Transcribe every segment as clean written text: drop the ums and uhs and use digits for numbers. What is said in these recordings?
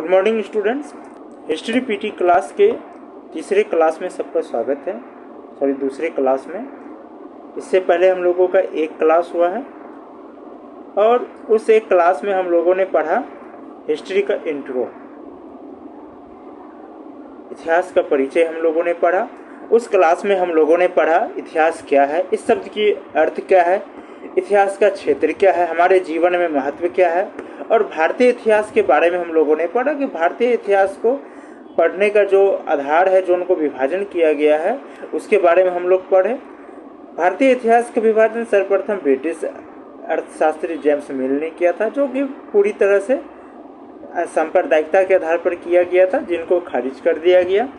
Good morning students. History PT class के तीसरे class में सबका स्वागत है। दूसरे क्लास में इससे पहले हम लोगों का एक क्लास हुआ है और उस एक क्लास में हम लोगों ने पढ़ा हिस्ट्री का इंट्रो, इतिहास का परिचय हम लोगों ने पढ़ा। उस क्लास में हम लोगों ने पढ़ा इतिहास क्या है, इस शब्द की अर्थ क्या है, इतिहास का क्षेत्र क्या है, हमारे जीवन में महत्व क्या है, और भारतीय इतिहास के बारे में हम लोगों ने पढ़ा कि भारतीय इतिहास को पढ़ने का जो आधार है, जो उनको विभाजन किया गया है, उसके बारे में हम लोग पढ़े। भारतीय इतिहास का विभाजन सर्वप्रथम ब्रिटिश अर्थशास्त्री जेम्स मिल ने किया था, जो कि पूरी तरह से सांप्रदायिकता के आधार पर किया गया था, जिनको खारिज कर दिया गया।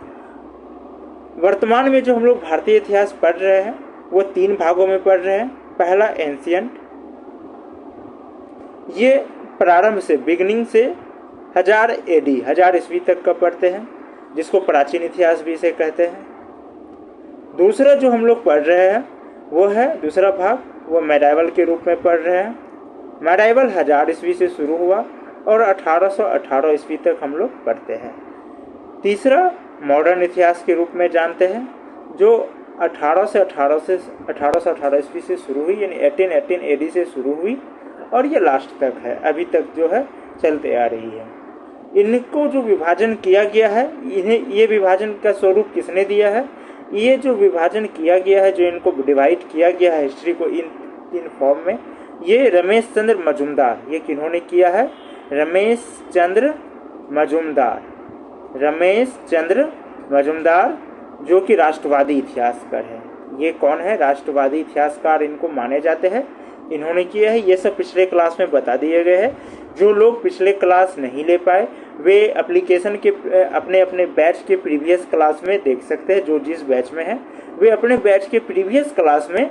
वर्तमान में जो हम लोग भारतीय इतिहास पढ़ रहे हैं वो तीन भागों में पढ़ रहे हैं। पहला एंशियंट, ये प्रारंभ से बिगनिंग से 1000 AD 1000 ईस्वी तक का पढ़ते हैं, जिसको प्राचीन इतिहास भी इसे कहते हैं। दूसरा जो हम लोग पढ़ रहे हैं वो है दूसरा भाग, वो मेडाइवल के रूप में पढ़ रहे हैं। मेडाइवल 1000 ईस्वी से शुरू हुआ और 1818 ईस्वी तक हम लोग पढ़ते हैं। तीसरा मॉडर्न इतिहास के रूप में जानते हैं, जो 1818 ईस्वी से शुरू हुई, यानी 1818 AD से शुरू हुई और ये लास्ट तक है, अभी तक जो है चलते आ रही है। इनको जो विभाजन किया गया है, इन्हें ये विभाजन का स्वरूप किसने दिया है? ये जो विभाजन किया गया है, जो इनको डिवाइड किया गया है हिस्ट्री को इन तीन फॉर्म में, ये रमेश चंद्र मजुमदार, ये किन्होंने किया है? रमेश चंद्र मजुमदार, जो कि राष्ट्रवादी इतिहासकार है। ये कौन है? राष्ट्रवादी इतिहासकार इनको माने जाते हैं, इन्होंने किया है। ये सब पिछले क्लास में बता दिए गए हैं। जो लोग पिछले क्लास नहीं ले पाए वे एप्लीकेशन के अपने बैच के प्रीवियस क्लास में देख सकते हैं। जो जिस बैच में है वे अपने बैच के प्रीवियस क्लास में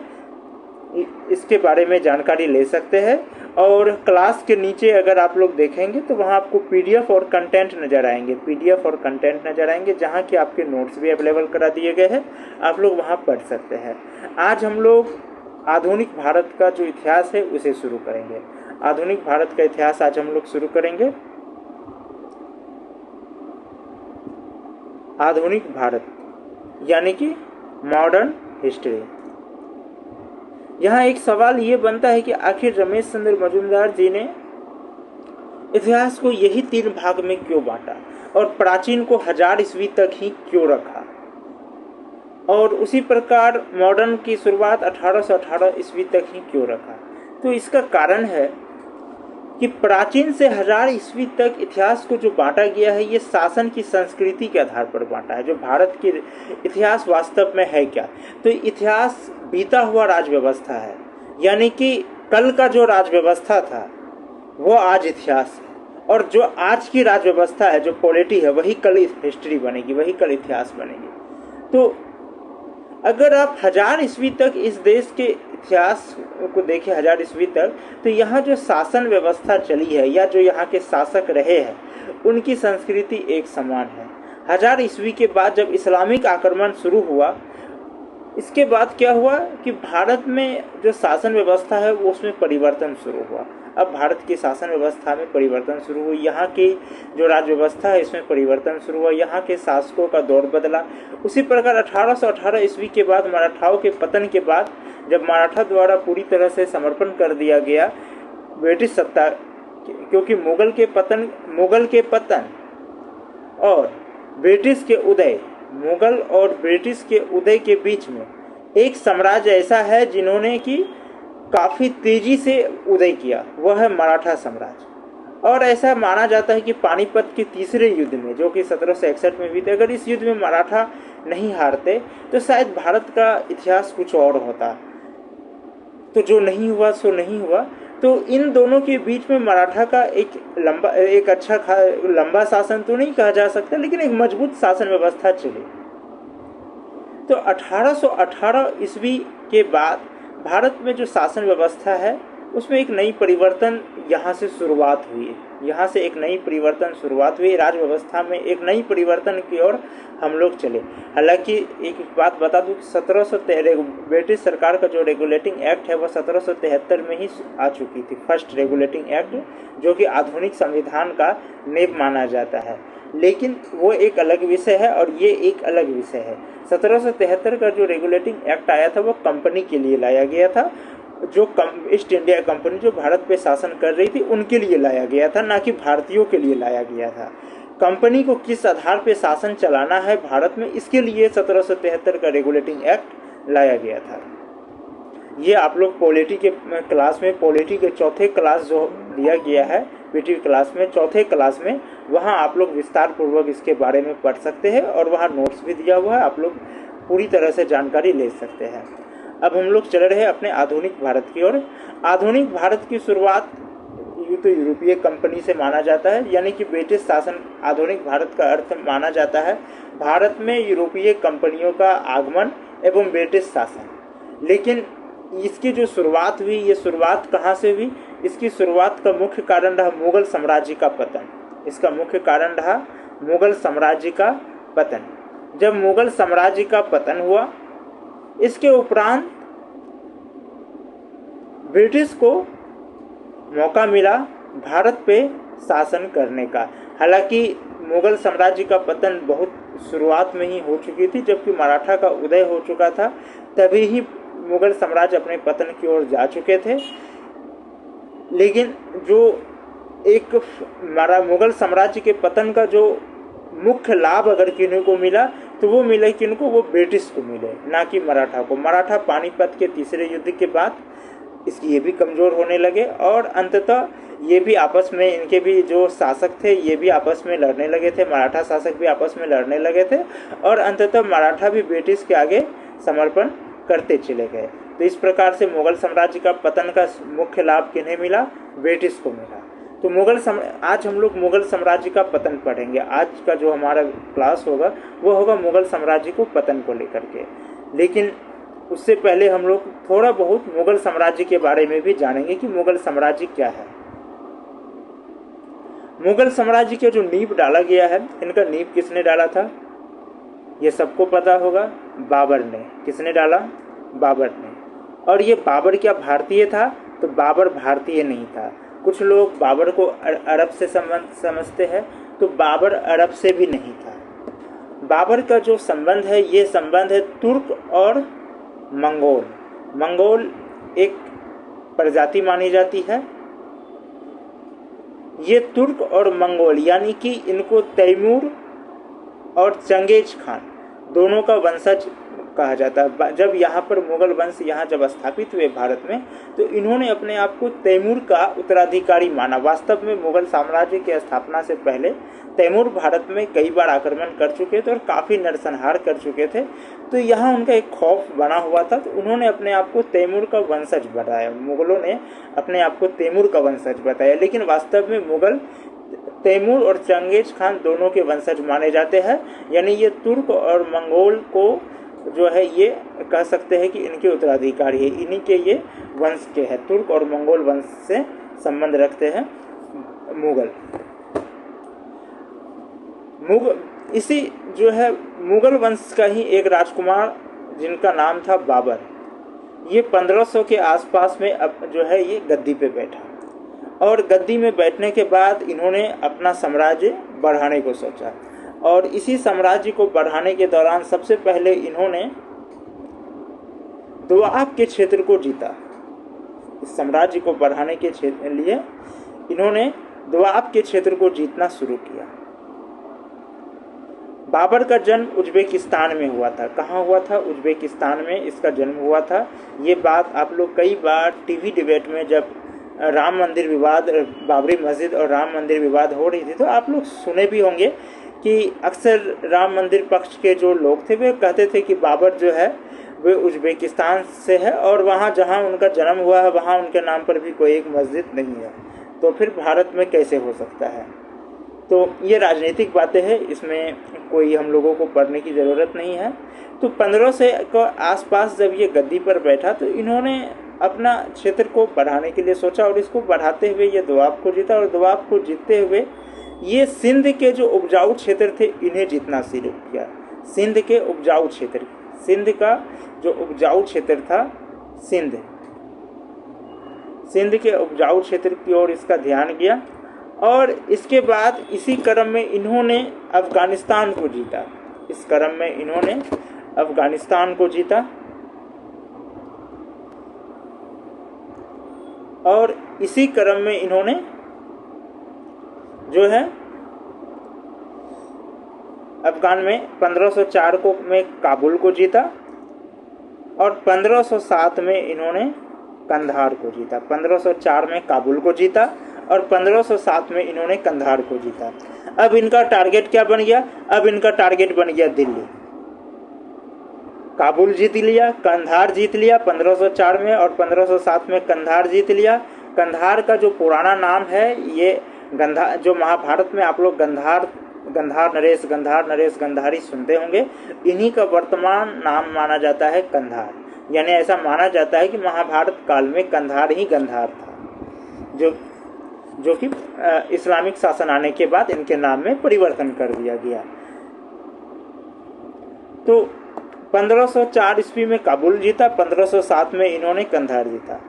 इसके बारे में जानकारी ले सकते हैं। और क्लास के नीचे अगर आप लोग देखेंगे तो वहाँ आपको PDF और कंटेंट नज़र आएंगे, जहाँ कि आपके नोट्स भी अवेलेबल करा दिए गए हैं, आप लोग वहाँ पढ़ सकते हैं। आज हम लोग आधुनिक भारत का जो इतिहास है उसे शुरू करेंगे। आधुनिक भारत का इतिहास आज हम लोग शुरू करेंगे। आधुनिक भारत यानी कि मॉडर्न हिस्ट्री। यहाँ एक सवाल ये बनता है कि आखिर रमेश चंद्र मजुमदार जी ने इतिहास को यही तीन भाग में क्यों बांटा और प्राचीन को 1000 ईस्वी तक ही क्यों रखा, और उसी प्रकार मॉडर्न की शुरुआत 1818 ईस्वी तक ही क्यों रखा? तो इसका कारण है कि प्राचीन से 1000 ईस्वी तक इतिहास को जो बांटा गया है, ये शासन की संस्कृति के आधार पर बांटा है। जो भारत की इतिहास वास्तव में है क्या? तो इतिहास बीता हुआ राज व्यवस्था है, यानी कि कल का जो राज व्यवस्था था वो आज इतिहास है, और जो आज की राज व्यवस्था है, जो पॉलिटी है, वही कल हिस्ट्री बनेगी, वही कल इतिहास बनेगी। तो अगर आप 1000 ईस्वी तक इस देश के इतिहास को देखें, 1000 ईस्वी तक, तो यहाँ जो शासन व्यवस्था चली है या जो यहाँ के शासक रहे हैं उनकी संस्कृति एक समान है। 1000 ईस्वी के बाद जब इस्लामिक आक्रमण शुरू हुआ, इसके बाद क्या हुआ कि भारत में जो शासन व्यवस्था है वो उसमें परिवर्तन शुरू हुआ। अब भारत की शासन व्यवस्था में परिवर्तन शुरू हुई, यहाँ की जो राज्य व्यवस्था है इसमें परिवर्तन शुरू हुआ, यहाँ के शासकों का दौर बदला। उसी प्रकार 1818 ईस्वी के बाद, मराठाओं के पतन के बाद, जब मराठा द्वारा पूरी तरह से समर्पण कर दिया गया ब्रिटिश सत्ता, क्योंकि मुगल के पतन और ब्रिटिश के उदय, मुगल और ब्रिटिश के उदय के बीच में एक साम्राज्य ऐसा है जिन्होंने कि काफ़ी तेजी से उदय किया, वह है मराठा साम्राज्य। और ऐसा माना जाता है कि पानीपत के तीसरे युद्ध में, जो कि 1761 में हुई थी, अगर इस युद्ध में मराठा नहीं हारते तो शायद भारत का इतिहास कुछ और होता। तो जो नहीं हुआ सो नहीं हुआ। तो इन दोनों के बीच में मराठा का एक लंबा शासन तो नहीं कहा जा सकता, लेकिन एक मजबूत शासन व्यवस्था चली। तो 1818 ईस्वी के बाद भारत में जो शासन व्यवस्था है उसमें एक नई परिवर्तन यहाँ से शुरुआत हुई है। यहाँ से एक नई परिवर्तन शुरुआत हुई, राज्य व्यवस्था में एक नई परिवर्तन की ओर हम लोग चले। हालांकि एक बात बता दूं, 1713 ब्रिटिश सरकार का जो रेगुलेटिंग एक्ट है वो 1773 में ही आ चुकी थी, फर्स्ट रेगुलेटिंग एक्ट, जो कि आधुनिक संविधान का नींव माना जाता है। लेकिन वो एक अलग विषय है और ये एक अलग विषय है। 1773 का जो रेगुलेटिंग एक्ट आया था वो कंपनी के लिए लाया गया था, जो ईस्ट इंडिया कंपनी जो भारत पे शासन कर रही थी उनके लिए लाया गया था, ना कि भारतीयों के लिए लाया गया था। कंपनी को किस आधार पे शासन चलाना है भारत में, इसके लिए 1773 का रेगुलेटिंग एक्ट लाया गया था। ये आप लोग पॉलिटी के क्लास में, पॉलिटी के चौथे क्लास जो दिया गया है पीटी क्लास में, चौथे क्लास में, वहाँ आप लोग विस्तार पूर्वक इसके बारे में पढ़ सकते हैं और वहाँ नोट्स भी दिया हुआ है, आप लोग पूरी तरह से जानकारी ले सकते हैं। अब हम लोग चल रहे हैं अपने आधुनिक भारत की ओर। आधुनिक भारत की शुरुआत तो यूरोपीय कंपनी से माना जाता है, यानी कि ब्रिटिश शासन। आधुनिक भारत का अर्थ माना जाता है भारत में यूरोपीय कंपनियों का आगमन एवं ब्रिटिश शासन। लेकिन इसकी जो शुरुआत हुई, ये शुरुआत कहाँ से हुई? इसकी शुरुआत का मुख्य कारण रहा मुगल साम्राज्य का पतन। इसका मुख्य कारण रहा मुगल साम्राज्य का पतन। जब मुगल साम्राज्य का पतन हुआ, इसके उपरांत ब्रिटिश को मौका मिला भारत पे शासन करने का। हालांकि मुगल साम्राज्य का पतन बहुत शुरुआत में ही हो चुकी थी, जबकि मराठा का उदय हो चुका था, तभी ही मुगल साम्राज्य अपने पतन की ओर जा चुके थे। लेकिन जो एक मुगल साम्राज्य के पतन का जो मुख्य लाभ अगर किन्हीं को मिला तो वो मिले किनको? वो ब्रिटिश को मिले, ना कि मराठा को। मराठा पानीपत के तीसरे युद्ध के बाद इसकी ये भी कमज़ोर होने लगे और अंततः ये भी आपस में, इनके भी जो शासक थे ये भी आपस में लड़ने लगे थे, मराठा शासक भी आपस में लड़ने लगे थे और अंततः मराठा भी ब्रिटिश के आगे समर्पण करते चले गए। तो इस प्रकार से मुगल साम्राज्य का पतन का मुख्य लाभ किन्हें मिला? ब्रिटिश को मिला। तो आज हम लोग मुगल साम्राज्य का पतन पढ़ेंगे। आज का जो हमारा क्लास होगा वो होगा मुगल साम्राज्य को पतन को लेकर के। लेकिन उससे पहले हम लोग थोड़ा बहुत मुगल साम्राज्य के बारे में भी जानेंगे कि मुगल साम्राज्य क्या है। मुगल साम्राज्य का जो नींव डाला गया है, इनका नींव किसने डाला था? ये सबको पता होगा, बाबर ने। किसने डाला? बाबर ने। और ये बाबर क्या भारतीय था? तो बाबर भारतीय नहीं था। कुछ लोग बाबर को अरब से संबंध समझते हैं, तो बाबर अरब से भी नहीं था। बाबर का जो संबंध है, ये संबंध है तुर्क और मंगोल। मंगोल एक प्रजाति मानी जाती है। ये तुर्क और मंगोल, यानी कि इनको तैमूर और चंगेज खान दोनों का वंशज कहा जाता है। जब यहाँ पर मुगल वंश यहाँ जब स्थापित हुए भारत में, तो इन्होंने अपने आप को तैमूर का उत्तराधिकारी माना। वास्तव में मुगल साम्राज्य की स्थापना से पहले तैमूर भारत में कई बार आक्रमण कर चुके थे और काफ़ी नरसंहार कर चुके थे, तो यहाँ उनका एक खौफ बना हुआ था। तो उन्होंने अपने आप को तैमूर का वंशज बताया। मुगलों ने अपने आप को तैमूर का वंशज बताया, लेकिन वास्तव में मुगल तैमूर और चंगेज खान दोनों के वंशज माने जाते हैं। यानी ये तुर्क और मंगोल को जो है ये कह सकते हैं कि इनके उत्तराधिकारी है, इन्हीं के ये वंश के हैं। तुर्क और मंगोल वंश से संबंध रखते हैं मुगल। इसी जो है मुगल वंश का ही एक राजकुमार जिनका नाम था बाबर, ये 1500 के आसपास में अब जो है ये गद्दी पे बैठा और गद्दी में बैठने के बाद इन्होंने अपना साम्राज्य बढ़ाने को सोचा। और इसी साम्राज्य को बढ़ाने के दौरान सबसे पहले इन्होंने दोआब के क्षेत्र को जीता। इस साम्राज्य को बढ़ाने के लिए इन्होंने दोआब के क्षेत्र को जीतना शुरू किया। बाबर का जन्म उज्बेकिस्तान में हुआ था। कहाँ हुआ था? उज्बेकिस्तान में इसका जन्म हुआ था। ये बात आप लोग कई बार टीवी डिबेट में, जब राम मंदिर विवाद, बाबरी मस्जिद और राम मंदिर विवाद हो रही थी, तो आप लोग सुने भी होंगे कि अक्सर राम मंदिर पक्ष के जो लोग थे वे कहते थे कि बाबर जो है वे उज्बेकिस्तान से है और वहाँ जहाँ उनका जन्म हुआ है वहाँ उनके नाम पर भी कोई एक मस्जिद नहीं है, तो फिर भारत में कैसे हो सकता है? तो ये राजनीतिक बातें हैं, इसमें कोई हम लोगों को पढ़ने की ज़रूरत नहीं है। तो 1500 के आसपास जब ये गद्दी पर बैठा तो इन्होंने अपना क्षेत्र को बढ़ाने के लिए सोचा और इसको बढ़ाते हुए ये दोआब को जीता और दोआब को जीतते हुए ये सिंध के जो उपजाऊ क्षेत्र थे इन्हें जीतना शुरू किया। सिंध के उपजाऊ क्षेत्र, सिंध का जो उपजाऊ क्षेत्र था, सिंध के उपजाऊ क्षेत्र की ओर इसका ध्यान गया और इसके बाद इसी क्रम में इन्होंने अफगानिस्तान को जीता। इस क्रम में इन्होंने अफगानिस्तान को जीता और इसी क्रम में इन्होंने जो है अफगान में 1504 को में काबुल को जीता और 1507 में इन्होंने कंधार को जीता। 1504 में काबुल को जीता और 1507 में इन्होंने कंधार को जीता। अब इनका टारगेट क्या बन गया? अब इनका टारगेट बन गया दिल्ली। काबुल जीत लिया, कंधार जीत लिया 1504 में और 1507 में कंधार जीत लिया। कंधार का जो पुराना नाम है ये गंधार, जो महाभारत में आप लोग गंधार नरेश गंधारी सुनते होंगे, इन्हीं का वर्तमान नाम माना जाता है कंधार। यानी ऐसा माना जाता है कि महाभारत काल में कंधार ही गंधार था, जो कि इस्लामिक शासन आने के बाद इनके नाम में परिवर्तन कर दिया गया। तो 1504 ईस्वी में काबुल जीता, 1507 में इन्होंने कंधार जीता।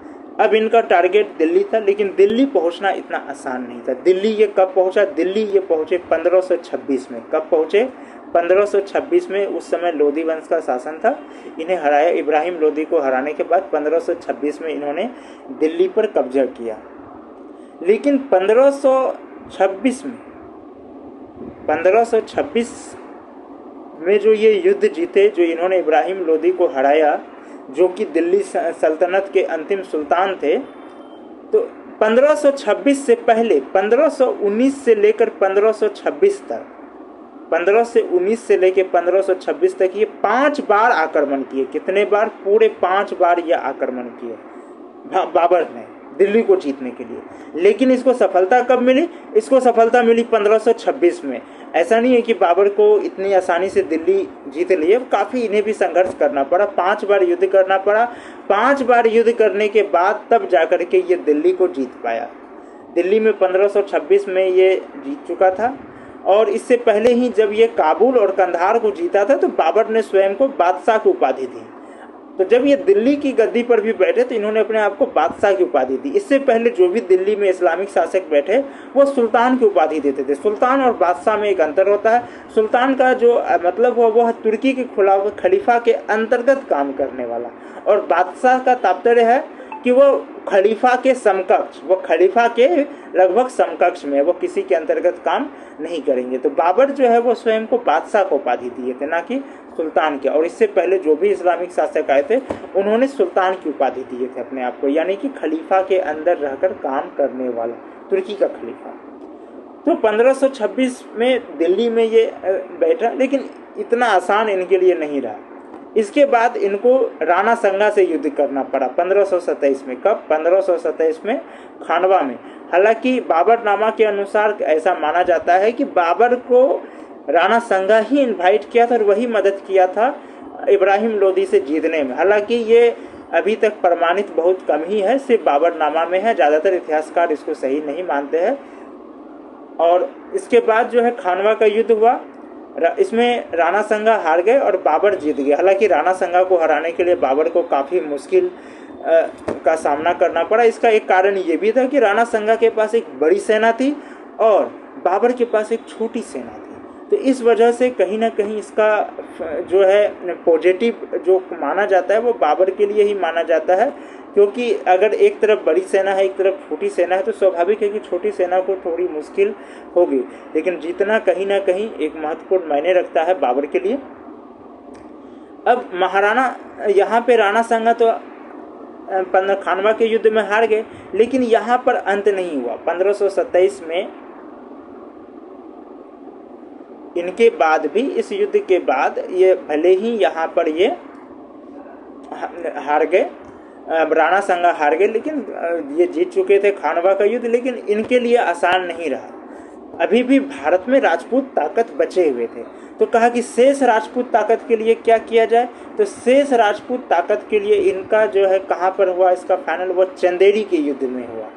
अब इनका टारगेट दिल्ली था, लेकिन दिल्ली पहुंचना इतना आसान नहीं था। दिल्ली ये कब पहुंचा? दिल्ली ये पहुंचे 1526 में। कब पहुंचे? 1526 में। उस समय लोधी वंश का शासन था, इन्हें हराया। इब्राहिम लोधी को हराने के बाद 1526 में इन्होंने दिल्ली पर कब्जा किया। लेकिन 1526 में जो ये युद्ध जीते, जो इन्होंने इब्राहिम लोधी को हराया, जो कि दिल्ली सल्तनत के अंतिम सुल्तान थे, तो 1526 से पहले 1519 से लेकर 1526 तक, 1519 से लेकर 1526 तक ये 5 बार आक्रमण किए। कितने बार? पूरे 5 बार ये आक्रमण किए बाबर ने दिल्ली को जीतने के लिए। लेकिन इसको सफलता कब मिली? इसको सफलता मिली 1526 में। ऐसा नहीं है कि बाबर को इतनी आसानी से दिल्ली जीत लिए, काफ़ी इन्हें भी संघर्ष करना पड़ा, 5 बार युद्ध करना पड़ा। 5 बार युद्ध करने के बाद तब जाकर के ये दिल्ली को जीत पाया। दिल्ली में 1526 में ये जीत चुका था और इससे पहले ही जब ये काबुल और कंधार को जीता था तो बाबर ने स्वयं को बादशाह की उपाधि दी। तो जब ये दिल्ली की गद्दी पर भी बैठे तो इन्होंने अपने आप को बादशाह की उपाधि दी। इससे पहले जो भी दिल्ली में इस्लामिक शासक बैठे वो सुल्तान की उपाधि देते थे। सुल्तान और बादशाह में एक अंतर होता है। सुल्तान का जो मतलब वो तुर्की के खलीफा के अंतर्गत काम करने वाला, और बादशाह का तात्पर्य है कि वो खलीफा के समकक्ष, वो खलीफा के लगभग समकक्ष में, वो किसी के अंतर्गत काम नहीं करेंगे। तो बाबर जो है वो स्वयं को बादशाह को उपाधि दिए थे, ना कि सुल्तान के। और इससे पहले जो भी इस्लामिक शासक आए थे उन्होंने सुल्तान की उपाधि दिए थे अपने आप को, यानी कि खलीफा के अंदर रहकर काम करने वाला, तुर्की का खलीफा। तो 1526 में दिल्ली में ये बैठा, लेकिन इतना आसान इनके लिए नहीं रहा। इसके बाद इनको राणा संगा से युद्ध करना पड़ा 1527 में। कब? 1527 में खानवा में। हालांकि बाबरनामा के अनुसार ऐसा माना जाता है कि बाबर को राणा संगा ही इनवाइट किया था और वही मदद किया था इब्राहिम लोधी से जीतने में। हालांकि ये अभी तक प्रमाणित बहुत कम ही है, सिर्फ बाबरनामा में है, ज़्यादातर इतिहासकार इसको सही नहीं मानते हैं। और इसके बाद जो है खानवा का युद्ध हुआ, इसमें राणा संगा हार गए और बाबर जीत गए। हालांकि राणा संगा को हराने के लिए बाबर को काफ़ी मुश्किल का सामना करना पड़ा। इसका एक कारण ये भी था कि राणा संगा के पास एक बड़ी सेना थी और बाबर के पास एक छोटी सेना थी। तो इस वजह से कहीं ना कहीं इसका जो है पॉजिटिव जो माना जाता है वो बाबर के लिए ही माना जाता है, क्योंकि अगर एक तरफ बड़ी सेना है एक तरफ छोटी सेना है तो स्वाभाविक है कि छोटी सेना को थोड़ी मुश्किल होगी, लेकिन जीतना कहीं ना कहीं एक महत्वपूर्ण मायने रखता है बाबर के लिए। अब महाराणा यहाँ पे राणा संगा तो खानवा के युद्ध में हार गए, लेकिन यहाँ पर अंत नहीं हुआ। 1527 में इनके बाद भी, इस युद्ध के बाद ये भले ही यहाँ पर ये हार गए, राणा संगा हार गए, लेकिन ये जीत चुके थे खानवा का युद्ध, लेकिन इनके लिए आसान नहीं रहा। अभी भी भारत में राजपूत ताकत बचे हुए थे। तो कहा कि शेष राजपूत ताकत के लिए क्या किया जाए, तो शेष राजपूत ताकत के लिए इनका जो है कहाँ पर हुआ, इसका फाइनल हुआ चंदेरी के युद्ध में हुआ।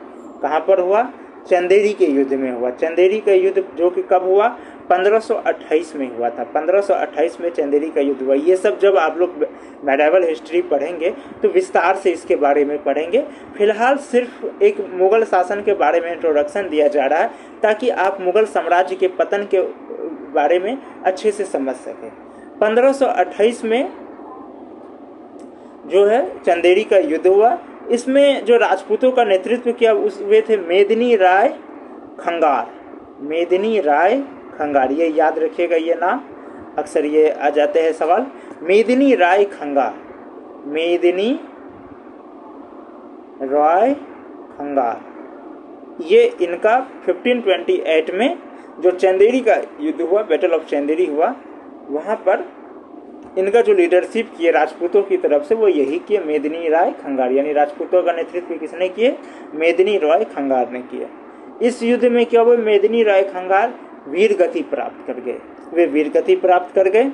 कहाँ पर हुआ, चंदेरी के युद्ध में हुआ। चंदेरी का युद्ध जो कि कब हुआ, 1528 में हुआ था। 1528 में चंदेरी का युद्ध हुआ। ये सब जब आप लोग मेडिवल हिस्ट्री पढ़ेंगे तो विस्तार से इसके बारे में पढ़ेंगे। फिलहाल सिर्फ एक मुगल शासन के बारे में इंट्रोडक्शन दिया जा रहा है ताकि आप मुगल साम्राज्य के पतन के बारे में अच्छे से समझ सकें। 1528 में जो है चंदेरी का युद्ध हुआ। इसमें जो राजपूतों का नेतृत्व किया वे थे मेदिनी राय खंगार। मेदिनी राय खंगार, ये याद रखिएगा, ये नाम अक्सर ये आ जाते हैं सवाल। मेदिनी राय खंगार, मेदिनी राय खंगार, ये इनका 1528 में जो चंदेरी का युद्ध हुआ, बैटल ऑफ चंदेरी हुआ, वहाँ पर इनका जो लीडरशिप किए राजपूतों की तरफ से वो यही किए मेदिनी राय खंगार, यानी राजपूतों का नेतृत्व किसने किए, मेदिनी राय खंगार ने किया। इस युद्ध में क्या हुआ, मेदिनी राय खंगार वीर गति प्राप्त कर गए। वे वीर गति प्राप्त कर गए।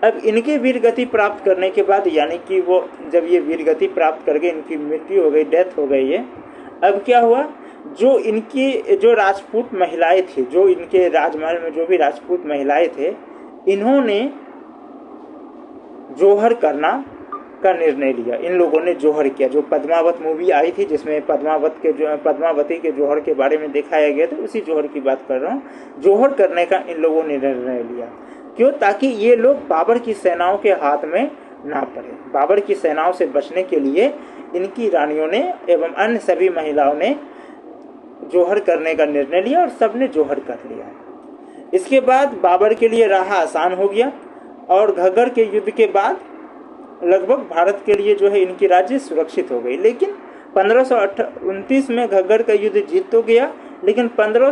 अब इनके वीर गति प्राप्त करने के बाद, यानी कि वो जब ये वीर गति प्राप्त कर गए, इनकी मृत्यु हो गई, डेथ हो गई है। अब क्या हुआ, जो इनकी जो राजपूत महिलाएं थी, जो इनके राजमहल में जो भी राजपूत महिलाएं थे, इन्होंने जोहर करना का निर्णय लिया। इन लोगों ने जोहर किया। जो पद्मावत मूवी आई थी जिसमें पद्मावती के जोहर के बारे में दिखाया गया था, उसी जोहर की बात कर रहा हूँ। जोहर करने का इन लोगों ने निर्णय लिया। क्यों, ताकि ये लोग बाबर की सेनाओं के हाथ में ना पड़े। बाबर की सेनाओं से बचने के लिए इनकी रानियों ने एवं अन्य सभी महिलाओं ने जोहर करने का निर्णय लिया और सबने जोहर कर लिया। इसके बाद बाबर के लिए राह आसान हो गया और घग्गर के युद्ध के बाद लगभग भारत के लिए जो है इनकी राज्य सुरक्षित हो गई। लेकिन 1529 में घग्गर का युद्ध जीत तो गया, लेकिन 15